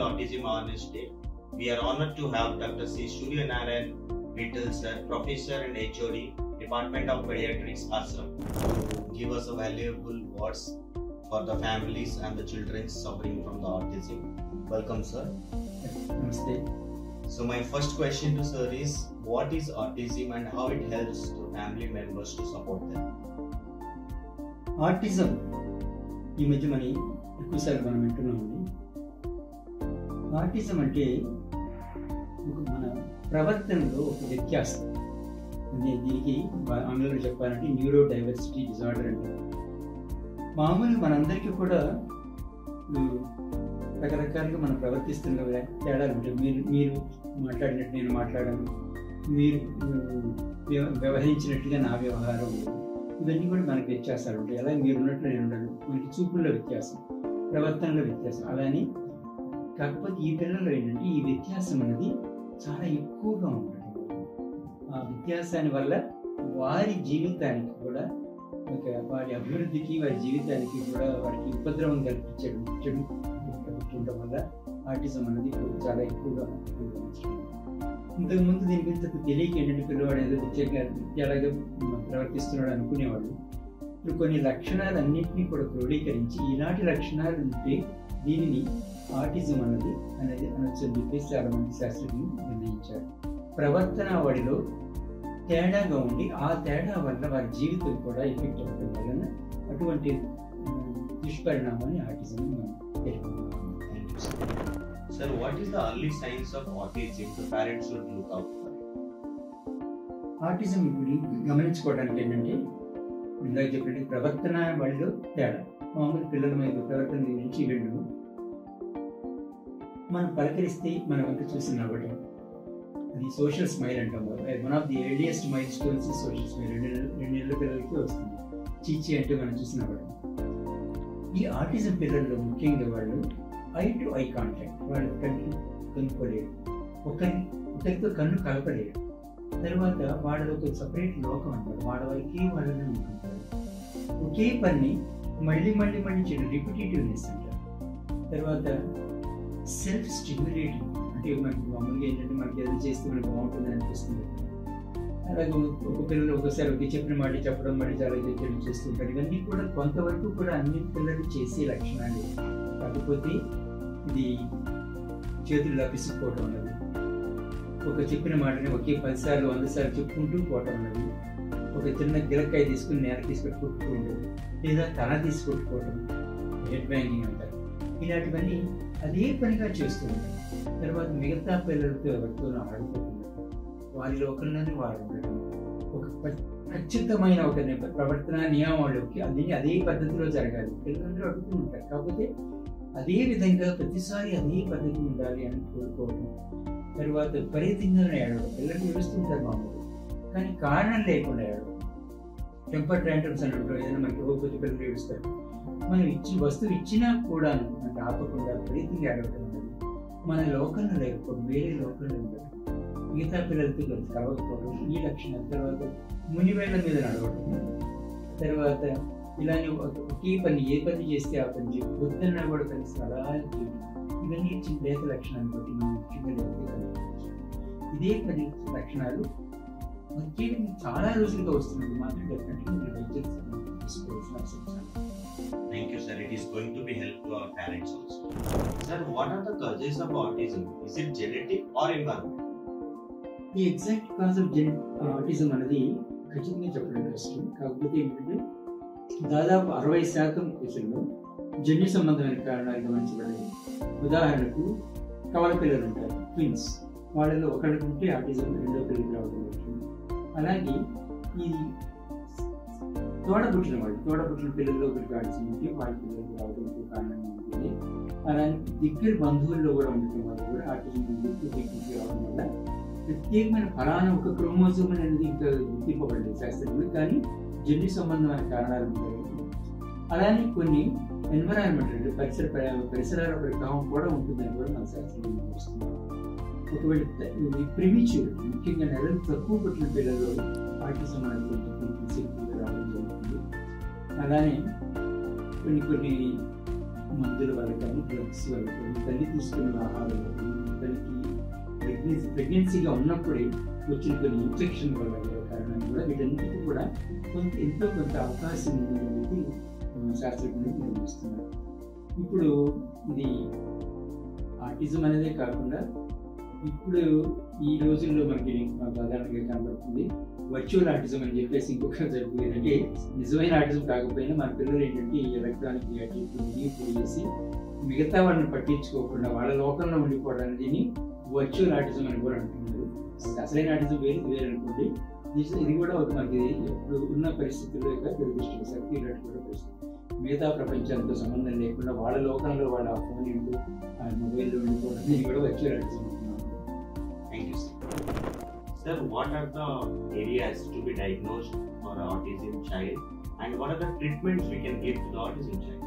Autism Awareness Day, we are honored to have Dr. C. Surya Narayan Vittal sir, Professor and HOD, Department of Pediatrics, Ashram, to give us a valuable words for the families and the children suffering from the autism. Welcome, sir. Namaste. So my first question to sir is, what is autism and how it helps to family members to support them? Autism ఈ మధ్య మనం ఎక్కువసార్లు మనం వింటున్నామండి. Autism అంటే మన ప్రవర్తనలో ఒక వ్యత్యాసం. దీనికి ఆంగ్లంలో చెప్పాలంటే న్యూరో డైవర్సిటీ డిజార్డర్ అంటే. మామూలుగా మనందరికీ కూడా రకరకాలుగా మనం ప్రవర్తిస్తున్న తేడాలు ఉంటాయి. మీరు మాట్లాడినట్టు నేను మాట్లాడాను, మీరు వ్యవహరించినట్టుగా నా వ్యవహారం, ఇవన్నీ కూడా మనకి వ్యత్యాసాలు ఉంటాయి. అలాగే మీరు ఉన్నట్లు నేను ఉండను, మనకి చూపుల్లో వ్యత్యాసం, ప్రవర్తనలో వ్యత్యాసం. అలానే కాకపోతే ఈ పిల్లల్లో ఏంటంటే ఈ వ్యత్యాసం అనేది చాలా ఎక్కువగా ఉంటుంది. ఆ వ్యత్యాసాన్ని వల్ల వారి జీవితానికి కూడా వారి అభివృద్ధికి, వారి జీవితానికి కూడా వారికి ఉపద్రవం కల్పించడం ఉండడం వల్ల ఆటిజం అనేది చాలా ఎక్కువగా ఇంతకుముందు దీని గురించి తెలియక ఏంటంటే పిల్లవాడు ఏదో ఎలాగో ప్రవర్తిస్తున్నాడు అనుకునేవాళ్ళు. ఇప్పుడు కొన్ని లక్షణాలన్నింటినీ కూడా క్రోడీకరించి ఈనాటి లక్షణాలు ఉంటే దీనిని ఆటిజం అనేది అనొచ్చని చెప్పేసి చాలా మంది శాస్త్రజ్ఞులు నిర్ణయించారు. ప్రవర్తన వాడిలో తేడాగా ఉండి ఆ తేడా వల్ల వారి జీవితం కూడా ఎఫెక్ట్ అవ్వడం వలన అటువంటి దుష్పరిణామాన్ని ఆటిజం మనం పేర్కొన్నాం. Sir, what is the early signs of autism the parents should look out for? Autism గమనించుకోవడానికి ఏంటంటే ఇందాక చెప్పినట్టు ప్రవర్తన వాళ్ళలో తేడా. మామూలు పిల్లల మీద ప్రవర్తన గురించి వెళ్ళము. మనం పలకరిస్తే మనం అంతా చూసి నవ్వడం, అది సోషల్ స్మైల్ అంటాం. One of the earliest mile stones social smile. 2 ఏళ్ళ పిల్లలకి వస్తుంది. చీచి అంటే మనం చూసి నవ్వడం. ఈ ఆటిజం పిల్లల్లో ముఖ్యంగా వాళ్ళు ఐ టు ఐ కాంటాక్ట్, వాళ్ళు కన్ను కనుక్కోలేరు, ఒకరితో కన్ను కలపలేరు. తర్వాత వాళ్ళలో ఒక సపరేట్ లోకం అంటారు, వాళ్ళ వరకే వాళ్ళనే ఉంటుంటారు. ఒకే పని మళ్ళీ మళ్ళీ మళ్ళీ చేయడం, రిపిటేటివ్నెస్ అంటారు. తర్వాత సెల్ఫ్ స్టిమ్యులేటింగ్ అంటే మనకి మామూలుగా ఏంటంటే మనకి ఏదో చేస్తే మనకి బాగుంటుంది అనిపిస్తుంది. అలాగే ఒక పిల్లలు ఒకసారి ఒక చెప్పిన మాట చెప్పడం, మళ్ళీ చాలా చెడు చేస్తుంటారు. ఇవన్నీ కూడా కొంతవరకు కూడా అన్ని పిల్లలు చేసే లక్షణాలు. కాకపోతే ఇది చేతుల్లో పిసుకుపోవటం ఉన్నది, ఒక చెప్పిన మాటని ఒకే 10 సార్లు 100 సార్లు చెప్పుకుంటూ పోవటం ఉన్నది, ఒక చిన్న గిలక్కాయ తీసుకుని నేల తీసుకొని కొట్టుకుంటూ ఉండదు, లేదా తల తీసుకొట్టుకోవడం, హెడ్ బ్యాంగింగ్ అంటారు. ఇలాంటివన్నీ అదే పనిగా చేస్తూ ఉంటారు. తర్వాత మిగతా పిల్లలతో ఎవరితో ఆడుకోకుండా వారి లోకంలోనే వాడు ఉండడం, ఒక ఖచ్చితమైన ఒక ప్రవర్తన నియమావళికి అదే పద్ధతిలో జరగాలి. పిల్లలందరూ అడుగుతూ ఉంటారు, కాకపోతే అదే విధంగా ప్రతిసారి అదే పద్ధతి ఉండాలి అని కోరుకోవడం. తర్వాత విపరీతంగా ఏడవడం, పిల్లలు ఏడుస్తుంటారు మామూలు, కానీ కారణం లేకుండా ఏడవడం. టెంపర్ ట్యాంట్రమ్స్ అంటుంటారు, ఏదైనా మనకి కొద్ది పిల్లలు ఏడుస్తారు. మనం వస్తువు ఇచ్చినా కూడా మనకి ఆపకుండా విపరీతంగా ఏడవడం అనేది మన లోకంలో లేకపోవడం, వేరే లోకంలో ఉండడం, మిగతా పిల్లలతో కలిసి కలవకపోవడం, ఈ లక్షణాలు. తర్వాత మునివేళ్ల మీద నడవడం, తర్వాత ఇలానే ఒకే పని ఏ పని చేస్తే ఆ పని చెప్పి వద్దన్నా కూడా కలిసి అలా చేయడం, ఇవన్నీ లేత లక్షణాలు బట్టి మనం ముఖ్యంగా ఇదే పని లక్షణాలు వచ్చే చాలా రోజులుగా వస్తుంది. మాత్రం డెఫినెట్గా మీరు వైద్యులు తీసుకోవాల్సిన అవసరం. Thank you, sir. It is going to be helpful to our parents also. Sir, what are the causes of autism? Is it genetic or environment? ఈ ఎగ్జాక్ట్ కాజ్ ఆఫ్ ఆటిజం అనేది ఖచ్చితంగా చెప్పడం కష్టం. కాకపోతే ఏంటంటే దాదాపు 60% కేసుల్లో జన్యు సంబంధమైన కారణాలు గమనించబడేవి. ఉదాహరణకు కవల పిల్లలు ఉంటారు, ట్విన్స్, వాళ్ళలో ఒకరికి ఉంటే ఆటిజం రెండో పిల్లలకి రావడం జరుగుతుంది. అలాగే ఈ తోడబుట్టిన పిల్లల్లో ఒకరికి ఆటిజం ఉంటే వాళ్ళ పిల్లలకు రావడం కారణంగా ఉంటుంది. అలాగే దగ్గర బంధువుల్లో కూడా ఉండటం వల్ల కూడా ఆటిజం రావడం వల్ల ప్రత్యేకమైన ఫలానా ఒక క్రోమోజోమ్ అనేది ఇంకా గుర్తింపబడలేదు శాస్త్రజ్ఞులు, కానీ జన్యు సంబంధమైన కారణాలు ఉంటాయి. అలానే కొన్ని ఎన్విరాన్మెంట్ పరిసరాల ప్రభావం కూడా ఉంటుందని కూడా మన శాస్త్రజ్ఞులు వస్తుంది. ఒకవేళ ప్రిమిచ్యూర్ ముఖ్యంగా నెలలు తక్కువ పుట్టిన పిల్లల్లో ఆటిజం అనేది రావడం జరుగుతుంది. అలానే కొన్ని మందుల వల్ల కానీ డ్రగ్స్ వల్ల కానీ తల్లి తీసుకునే ఆహారం తల్లికి ప్రెగ్నెన్సీగా ఉన్నప్పుడే వచ్చిన కొన్ని ఇన్ఫెక్షన్ వల్ల కారణంగా కూడా వీటన్నిటికీ కూడా ఎంతో కొంత అవకాశం ఉందనేది శాస్త్రజ్ఞులు నిర్మిస్తున్నారు. ఇప్పుడు ఇది ఆటిజం అనేదే కాకుండా ఇప్పుడు ఈ రోజుల్లో మనకి సాధారణంగా కనబడుతుంది వర్చువల్ ఆటిజం అని చెప్పేసి ఇంకొక జరుగుతుంది. అంటే నిజమైన ఆటిజం కాకపోయినా మన పిల్లలు ఏంటంటే ఈ ఎలక్ట్రానిక్ గ్యాడ్జెట్లు చేసి మిగతా వాళ్ళని పట్టించుకోకుండా వాళ్ళ లోకంలో ఉండిపోవడానికి వర్చువల్ ఆటిజం అని కూడా అంటున్నారు. అసలైన ఆటిజం వేరే అనుకోండి. ఇది కూడా ఒక మనకి ఇప్పుడు ఉన్న పరిస్థితుల్లో దురదృష్టవశాత్తు ఇలాంటి కూడా పరిస్థితి మిగతా ప్రపంచాలతో సంబంధం లేకుండా వాళ్ళ లోకంలో వాళ్ళ ఫోన్ ఇంటూ ఆ మొబైల్లో ఉండిపోవడం ఇది కూడా వర్చువల్ ఆటిజం అంటున్నాను. Thank you, sir. Sir, what are the areas to be diagnosed for autism child and what are the treatments we can give to the autism child?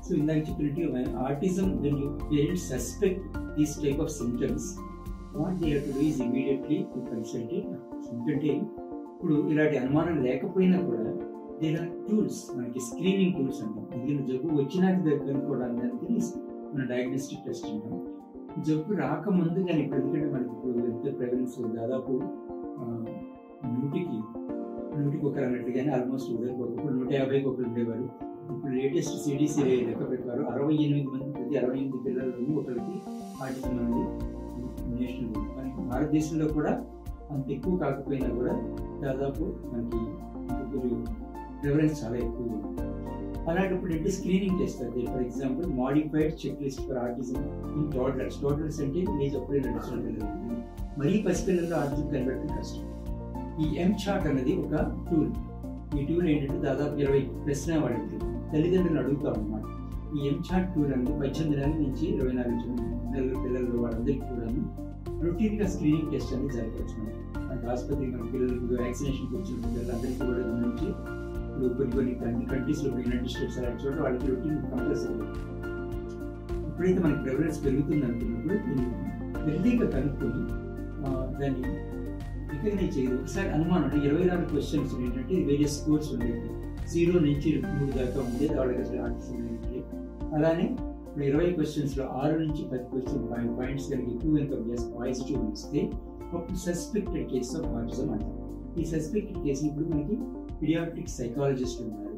So, ఇందాక చెప్పినట్టు autism, when your parents suspect these type of symptoms, what they have to do is immediately to consult it. ఎందుకంటే ఇప్పుడు ఇలాంటి అనుమానం లేకపోయినా కూడా there are tools, మనకి screening tools అంటాం. ఎందుకంటే జబ్బు వచ్చినాక కనుక్కోవడానికి మన డయాగ్నోస్టిక్ టెస్ట్ అంటాం. జబ్బు రాకముందు కానీ ఇప్పుడు ఎందుకంటే మనకి ఇప్పుడు ఎంత ప్రెవెలెన్స్ దాదాపు 100కి 1 అన్నట్టుగానే ఆల్మోస్ట్ ఒకప్పుడు 150కి ఒకరు ఉండేవారు. ఇప్పుడు లేటెస్ట్ CDC లెక్క ప్రకారం 68 మంది ప్రతి 68 పిల్లలను ఒకరికి ఆటిజం అనేది నేషనల్. మనకి భారతదేశంలో కూడా అంత ఎక్కువ కాకపోయినా కూడా దాదాపు మనకి ప్రివలెన్స్ చాలా ఎక్కువ ఉంది. అలాంటప్పుడు ఏంటి స్క్రీనింగ్ టెస్ట్ అది. For example modified check list for autism in toddlers అంటే ఏజ్ అప్పుడే నడుస్తున్న పిల్లలు, మరీ పసిపిల్లల్లో ఆటిజం కనిపెట్టడం కష్టం. ఈ MCHART అనేది ఒక టూల్. ఈ టూల్ ఏంటంటే దాదాపు 20 ప్రశ్న వాడింది తల్లిదండ్రులను అడుగుతాం అన్నమాట. ఈ MCHART టూల్ అనేది 18 నెలల నుంచి 24 నెలల పిల్లలు వాళ్ళందరికీ కూడా రొటీన్గా స్క్రీనింగ్ టెస్ట్ అనేది జరగవచ్చు. అంటే ఆసుపత్రి మన పిల్లలకు వ్యాక్సినేషన్కి వచ్చిన పిల్లలందరికీ కూడా నుంచి ఇప్పుడు కొన్ని కంట్రీస్లో యునైటెడ్ స్టేట్స్ అలాంటి చోట వాళ్ళకి రొటీన్ కంపల్సరీ. ఎప్పుడైతే మనకి ప్రివలెన్స్ పెరుగుతుంది అనుకున్నప్పుడు దీన్ని హెల్దీగా కనుక్కొని దాన్ని రికగ్నైజ్ చేయదు. ఒకసారి అనుమానం అంటే 24 క్వశ్చన్స్ ఏంటంటే వేరియస్ స్కోర్స్ ఉండేవి. 0 నుంచి 3 దాకా ఉండేది వాళ్ళకి అసలు ఆటిజం ఏంటి. అలానే ఇప్పుడు 20 క్వశ్చన్స్లో 6 నుంచి 10 క్వశ్చన్ పాయింట్స్ కనుక ఎక్కువ కనుక పాజిటివ్ వస్తే అప్పుడు సస్పెక్టెడ్ కేస్ ఆఫ్ ఆటిజం అంటారు. ఈ సస్పెక్టెడ్ కేసు ఇప్పుడు మనకి పీడియాట్రిక్ సైకాలజిస్ట్ ఉన్నారు.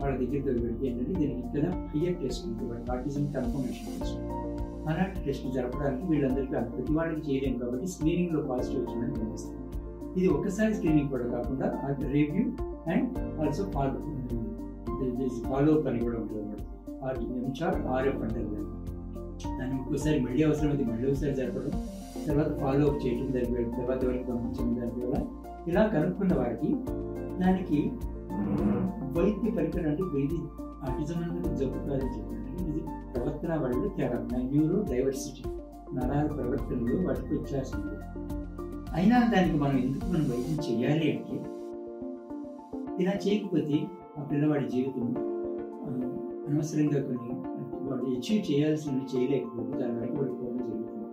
వాళ్ళ దగ్గర పెడితే ఏంటంటే దీనికి ఇక్కడ క్లియర్ టెస్ట్ ఉంటుంది, ఆటిజం కన్ఫర్మేషన్ టెస్ట్. అలాంటి టెస్ట్ జరపడానికి వీళ్ళందరికీ ప్రతి వాళ్ళకి చేయలేము కాబట్టి స్క్రీనింగ్లో పాజిటివ్ వచ్చిందని కనిపిస్తుంది. ఇది ఒక్కసారి స్క్రీనింగ్ కూడా కాకుండా review and also follow up అని కూడా ఉంటుంది అన్నమాట. MCHART RF అంటారు దాన్ని. దాన్ని ఇంకోసారి మళ్ళీ అవసరమైతే మళ్ళీ ఒకసారి జరపడం, తర్వాత ఫాలో అప్ చేయడం, దానికి తర్వాత వరకు పంపించడం, దానివల్ల ఇలా కనుక్కున్న వారికి దానికి వైద్య పరికరం అంటే ఇది ఆటిజం అనేది జబ్బు కాదని చెప్పండి. ఇది ప్రవర్తన వల్ల తేడా, న్యూరో డైవర్సిటీ, నరాల ప్రవర్తనలో వాటికి వ్యత్యాసం ఉంది. అయినా దానికి మనం ఎందుకు వైద్యం చేయాలి అంటే ఇలా చేయకపోతే ఆ పిల్లవాడి జీవితం అనవసరంగా కొన్ని వాడు అచీవ్ చేయాల్సినవి చేయలేకపోతే దాని వెనకబడిపోవడం జరుగుతుంది.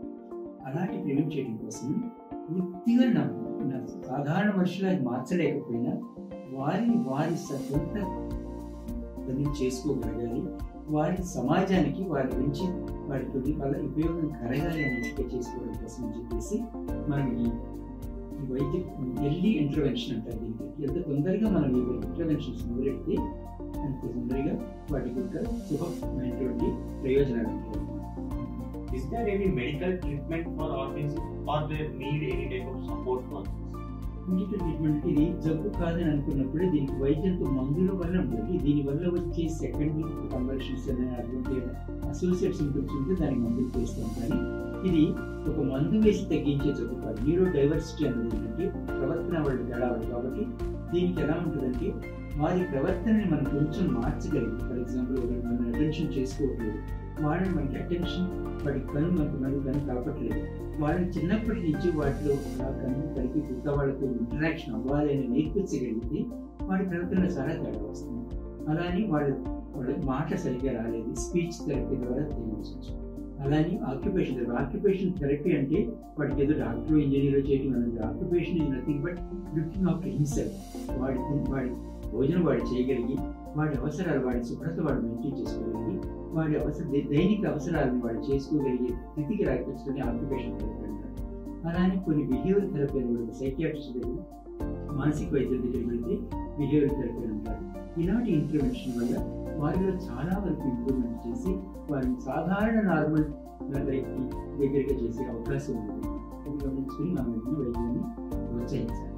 అలాంటి ప్రివెంట్ చేయడం కోసం పూర్తిగా సాధారణ మనుషులు అది మార్చలేకపోయినా వారి సొంత పని చేసుకోగలగాలి. వారి సమాజానికి వారి నుంచి వారికి వాళ్ళ ఉపయోగం కలగాలి అని ఎంపిక చేసుకోవడం కోసం అని చెప్పేసి మనం ఈ వైద్య ఎర్లీ ఇంటర్వెన్షన్ అంటారు. దీనికి ఎంత తొందరగా మనం ఈ ఇంటర్వెన్షన్స్ మొదలెడితే అంత తొందరగా వాటికి ఒక శుభమైనటువంటి ప్రయోజనాలు ఉంటాయి. Is there any medical treatment for autism or they need any type of support for this? Medical treatment ఇది జబ్బు కాదని అనుకున్నప్పుడే దీనికి వైద్యంతో మందుల వల్ల ఉంటుంది. దీనివల్ల వచ్చే సెకండరీ కన్వర్షన్స్ అనే అటువంటి అసోసియేట్ సింప్టమ్స్ ఉంటే దానికి మందులు చేస్తాం. కానీ ఇది ఒక మందు వేసి తగ్గించే జబ్బు కాదు. న్యూరో డైవర్సిటీ అనేది ఏంటంటే ప్రవర్తన వాళ్ళు తేడాలి. కాబట్టి దీనికి ఎలా ఉంటుందంటే వారి ప్రవర్తనని మనం కొంచెం మార్చగలిగి, ఫర్ ఎగ్జాంపుల్ మనం అటెన్షన్ చేసుకోవట్లేదు, వాళ్ళని మనకి అటెన్షన్ వాటి కన్ను కలపట్లేదు, వాళ్ళని చిన్నప్పటి నుంచి వాటిలో కన్ను కలిపి కొత్త వాళ్ళతో ఇంటరాక్షన్ అవ్వాలి అని నేర్పించగలిగితే వాడి ప్రవర్తన చాలా తేడా వస్తుంది. అలానే వాళ్ళ మాట సరిగ్గా రాలేదు, స్పీచ్ థెరపీ ద్వారా తెలియవచ్చు. అలానే ఆక్యుపేషన్ థెరపీ అంటే వాడికి ఏదో డాక్టర్ ఇంజనీర్ చేయడం అనేది. Occupation is nothing but looking after himself. వాడి భోజనం వాడు చేయగలిగి, వాడి అవసరాలు, వాడి శుభ్రత వాడు మెయింటైన్ చేసుకోగలిగి, వాడి దైనిక అవసరాలను వాడు చేసుకోగలిగే స్థితికి రాకపోతే ఆక్యుపేషన్ థెరపీ అంటారు. అలానే కొన్ని బిహేవియర్ థెరపీ అని కూడా సైకియాట్రిస్ట్ దగ్గర, మానసిక వైద్యుల దగ్గర వెళ్తే బిహేవియర్ థెరపీ అంటారు. ఇలాంటి ఇంటర్వెన్షన్ వల్ల వారిలో చాలా వరకు ఇంప్రూవ్మెంట్ చేసి వారిని సాధారణ నార్మల్ లైఫ్కి దగ్గరగా చేసే అవకాశం ఉంది. ఇది గమనించుకుని మనం ఎన్నో వైద్యాన్ని ప్రోత్సహించాలి.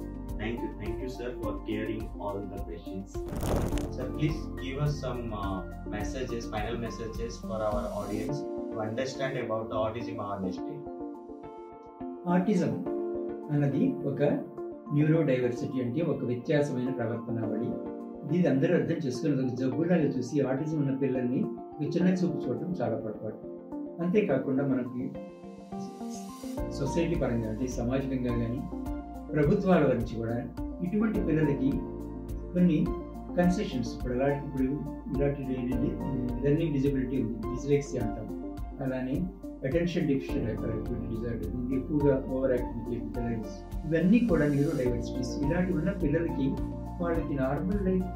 Thank you, sir, for clearing all the questions. Sir, please give us some final messages for our audience to understand about the autism awareness day. Autism అన్నది ఒక న్యూరో డైవర్సిటీ, అంటే ఒక వ్యత్యాసమైన ప్రవర్తనావళి. దీన్ని అందరూ అర్థం చేసుకుని ఒక జబ్బులాగా చూసి ఆటిజం ఉన్న పిల్లల్ని చిన్న చూపు చూడటం చాలా పొరపాటు. అంతేకాకుండా మనకి సొసైటీ పరంగా అంటే సామాజికంగా కానీ ప్రభుత్వాల నుంచి కూడా ఇటువంటి పిల్లలకి కొన్ని కన్సెషన్స్, ఇప్పుడు ఇలాంటి లెర్నింగ్ డిజబిలిటీ ఉంది, డిస్లెక్సియా అంటాం. అలానే attention deficient hyper activity disorder, ఎక్కువగా ఓవర్ యాక్టివిటీ, ఇవన్నీ కూడా న్యూరో డైవర్సిటీస్. ఇలాంటి ఉన్న పిల్లలకి వాళ్ళకి నార్మల్ లైఫ్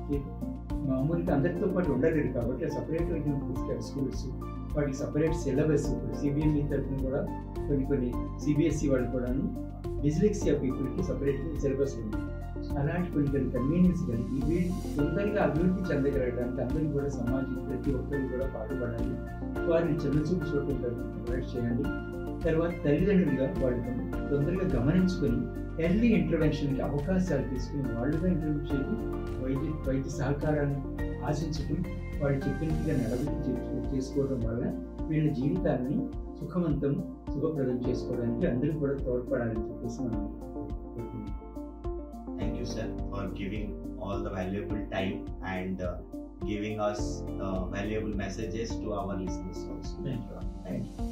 మామూలుగా అందరితో పాటు ఉండలేరు కాబట్టి సపరేట్గా తీసుకెళ్ళి స్కూల్స్, వాటికి సపరేట్ సిలబస్. ఇప్పుడు సిబిఎస్ఈ తరఫున కూడా కొన్ని సిబిఎస్ఈ వాళ్ళు కూడాను డిస్లెక్సియా పీపుల్కి సపరేట్ సిలబస్ ఉంది. అలాంటి కొన్ని కన్వీనియన్స్ కలిగి వీళ్ళు తొందరగా అభివృద్ధి చెందగలగడానికి అందరికీ కూడా సమాజం ప్రతి ఒక్కరికి కూడా పాటుపడాలి. వారిని చిన్నచూపు చూడటం అవాయిడ్ చేయాలి. తర్వాత తల్లిదండ్రులుగా వాళ్ళు తొందరగా గమనించుకొని ఎర్లీ ఇంటర్వెన్షన్కి అవకాశాలు తీసుకుని వాళ్ళుగా ఇంటర్వ్యూ చేసి వైద్య సహకారాన్ని ఆశించడం, వాళ్ళు చెప్పినట్టుగా నడవడి చేసుకోవడం వల్ల వీళ్ళ జీవితాన్ని శుభప్రదం చేసుకోవడానికి అందరూ కూడా తోడ్పడాలని చెప్పేసి మనం. Thank you, sir, for giving all the valuable time and giving us valuable messages to our listeners also. Thank you.